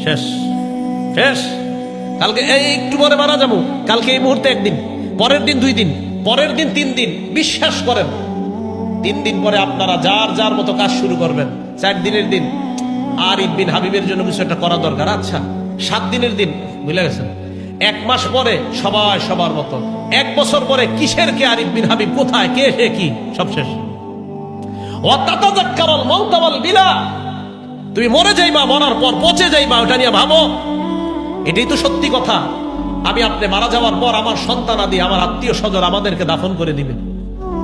শেষ শেষ। কালকে এই একটু পরে মারা যাবো, কালকে এই মুহূর্তে একদিন, পরের দিন 2 দিন, পরের দিন 3 দিন। বিশ্বাস করেন 3 দিন পরে আপনারা যার যার মতো কাজ শুরু করবেন। 4 দিনের দিন আরিফ বিন হাবিবের জন্য কিছু একটা করা দরকার। আচ্ছা 7 দিনের দিন ভুলে গেছেন। 1 মাস পরে সবাই সবার মতো। 1 বছর পরে কিসের কে আরিফ বিন হাবিব, কোথায় কে সে কি, সব শেষ। তুমি মরে যাইবা, মরার পর পচে যাইবা, ওটা নিয়ে ভাবো। এটাই তো সত্যি কথা। আমি আপনি মারা যাওয়ার পর আমার সন্তান আদি, আমার আত্মীয় স্বজন আমাদেরকে দাফন করে দিবে।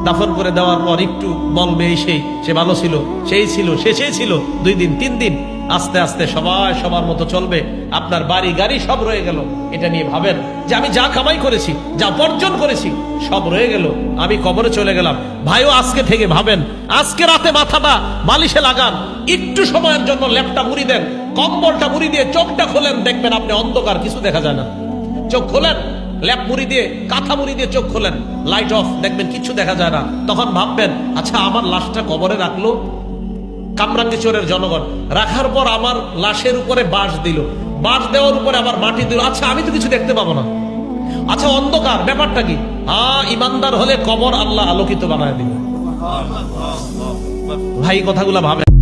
দাফন করে দেওয়ার পর একটু বলবে এই সেই, সে ভালো ছিল, সেই ছিল, সেই ছিল। 2 দিন 3 দিন আস্তে আস্তে সবাই সবার মতো চলবে। আপনার বাড়ি গাড়ি সব রয়ে গেল। এটা নিয়ে ভাবেন যে আমি যা কামাই করেছি, যা উপার্জন করেছি, সব রয়ে গেল, আমি কবরে চলে গেলাম। ভাইও আজকে থেকে ভাবেন, আজকে রাতে মাথাটা বালিশে লাগান, একটু সময়ের জন্য ল্যাপটা মুড়ি দেন, কম্বলটা মুড়ি দিয়ে চোখটা খোলেন, দেখবেন আপনি অন্ধকার, কিছু দেখা যায় না। চোখ খোলেন, ল্যাপ মুড়ি দিয়ে, কাঁথা মুড়ি দিয়ে চোখ খোলেন, লাইট অফ, দেখবেন কিছু দেখা যায় না। তখন ভাববেন, আচ্ছা আমার লাশটা কবরে রাখলো কামরাঙ্গীরচরের জনগণ, রাখার পর আমার লাশের উপরে বাঁশ দিল, বাঁশ দেওয়ার উপরে আবার মাটি দিল। আচ্ছা আমি তো কিছু দেখতে পাবো না। আচ্ছা অন্ধকার, ব্যাপারটা কি? ইমানদার হলে কবর আল্লাহ আলোকিত বানায় দিল। ভাই কথাগুলা ভাবেন।